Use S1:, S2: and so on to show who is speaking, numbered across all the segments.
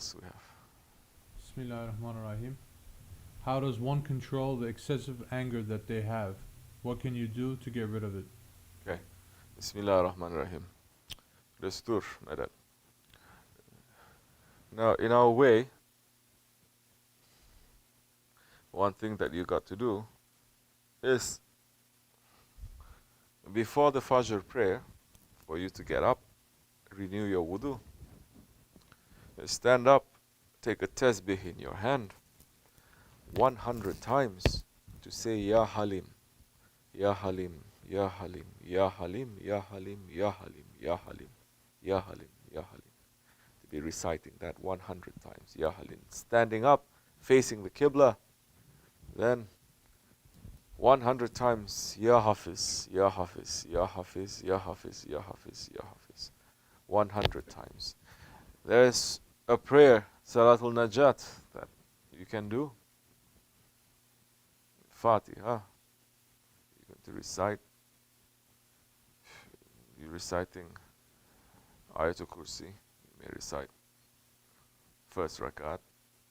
S1: We have.
S2: Bismillahirrahmanirrahim. How does one control the excessive anger that they have? What can you do to get rid of it?
S1: Okay. Bismillahirrahmanirrahim. Restore, madam. Now, in our way, one thing that you got to do is before the Fajr prayer, for you to get up, renew your wudu, stand up, take a tasbih in your hand 100 times to say Ya Halim, Ya Halim, Ya Halim, Ya Halim, Ya Halim, Ya Halim, Ya Halim, Ya Halim, Ya Halim. To be reciting that 100 times, Ya Halim. Standing up, facing the Qibla, then 100 times Ya Hafiz, Ya Hafiz, Ya Hafiz, Ya Hafiz, Ya Hafiz, Ya Hafiz. 100 times. There's a prayer, Salatul Najat, that you can do. Fatiha. You're going to recite. You're reciting Ayatul Kursi. You may recite first rakat.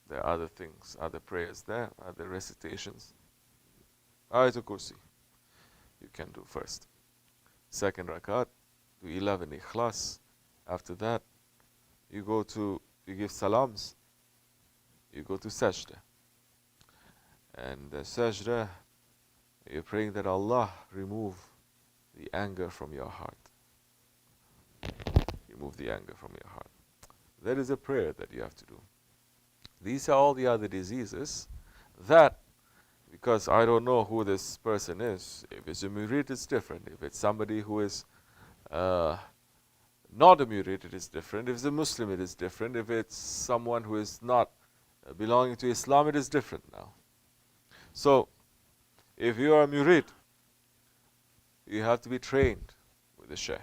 S1: There are other things, other prayers there, other recitations. Ayatul Kursi you can do first. Second rakat, do 11 Ikhlas. After that, you give salams. You go to sajda. And the sajda, you're praying that Allah remove the anger from your heart. Remove the anger from your heart. That is a prayer that you have to do. These are all the other diseases that, because I don't know who this person is, if it's a murid, it's different. If it's somebody who is not a murid, it is different. If it's a Muslim, it is different. If it's someone who is not belonging to Islam, it is different now. So, if you are a murid, you have to be trained with the shaykh.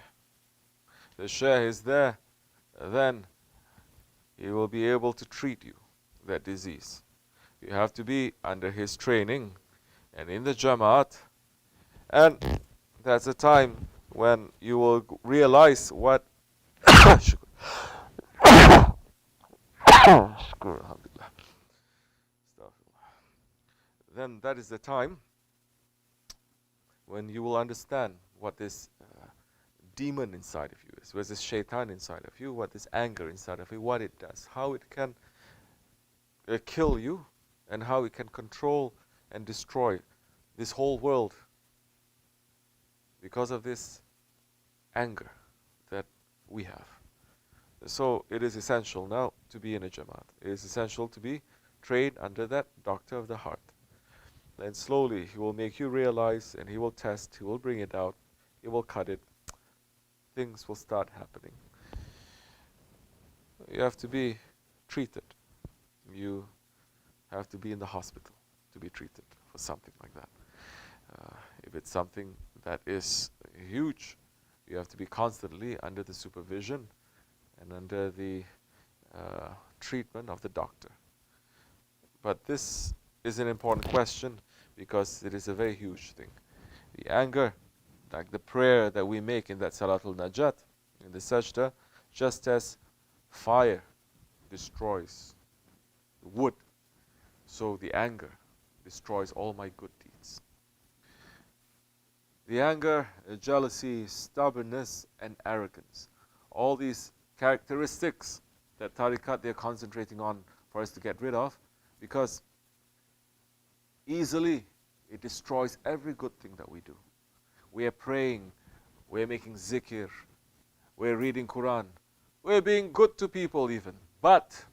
S1: The shaykh is there, then he will be able to treat you, that disease. You have to be under his training and in the Jamaat. And that's a time when you will realize what then that is the time when you will understand what this demon inside of you is, what this shaitan inside of you, what this anger inside of you, what it does, how it can kill you, and how it can control and destroy this whole world because of this anger that we have. So it is essential now to be in a Jamaat. It is essential to be trained under that doctor of the heart. Then slowly he will make you realize, and he will test, he will bring it out, he will cut it. Things will start happening. You have to be treated. You have to be in the hospital to be treated for something like that. If it's something that is huge, you have to be constantly under the supervision and under the treatment of the doctor. But this is an important question because it is a very huge thing. The anger, like the prayer that we make in that Salatul Najat, in the sajda, just as fire destroys wood, so the anger destroys all my good deeds. The anger, jealousy, stubbornness, and arrogance. All these characteristics that tariqat they're concentrating on for us to get rid of, because easily it destroys every good thing that we do. We are praying, we're making zikr, we're reading Quran, we're being good to people even. But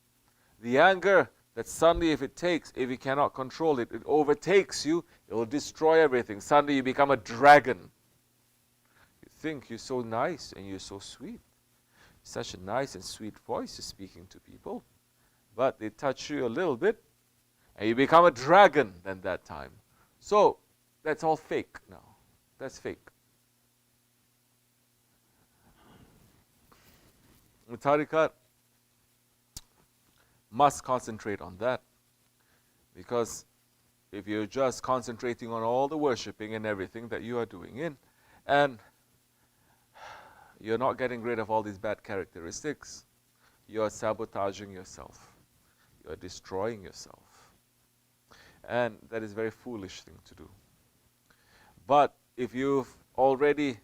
S1: the anger that suddenly if you cannot control it, it overtakes you, it will destroy everything. Suddenly you become a dragon. You think you're so nice and you're so sweet. Such a nice and sweet voice is speaking to people. But they touch you a little bit and you become a dragon at that time. So that's all fake now. That's fake. The tariqat must concentrate on that, because if you're just concentrating on all the worshipping and everything that you are doing and you're not getting rid of all these bad characteristics, you are sabotaging yourself. You are destroying yourself. And that is a very foolish thing to do. But if you've already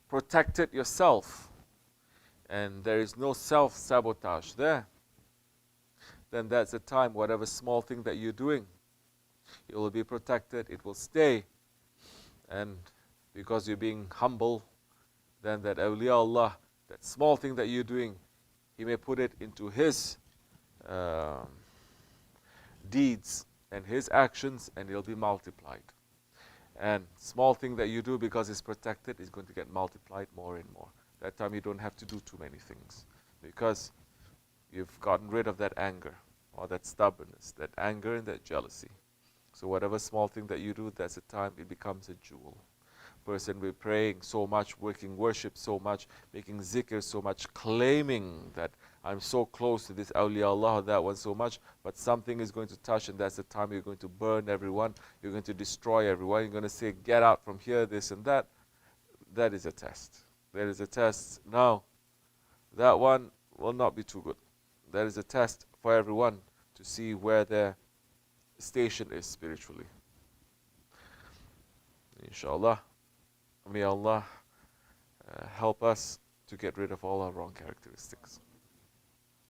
S1: protected yourself and there is no self-sabotage there, then that's the time, whatever small thing that you're doing, it will be protected, it will stay. And because you're being humble, then that awliya Allah, that small thing that you're doing, He may put it into His deeds and His actions, and it'll be multiplied. And small thing that you do, because it's protected, is going to get multiplied more and more. That time you don't have to do too many things, because you've gotten rid of that anger, or that stubbornness, that anger and that jealousy. So whatever small thing that you do, that's the time it becomes a jewel. Person will be praying so much, working worship so much, making zikr so much, claiming that I'm so close to this awliya Allah, that one so much, but something is going to touch, and that's the time you're going to burn everyone, you're going to destroy everyone, you're going to say, get out from here, this and that. That is a test. That is a test. Now, that one will not be too good. That is a test for everyone to see where their station is spiritually. Inshallah, may Allah help us to get rid of all our wrong characteristics.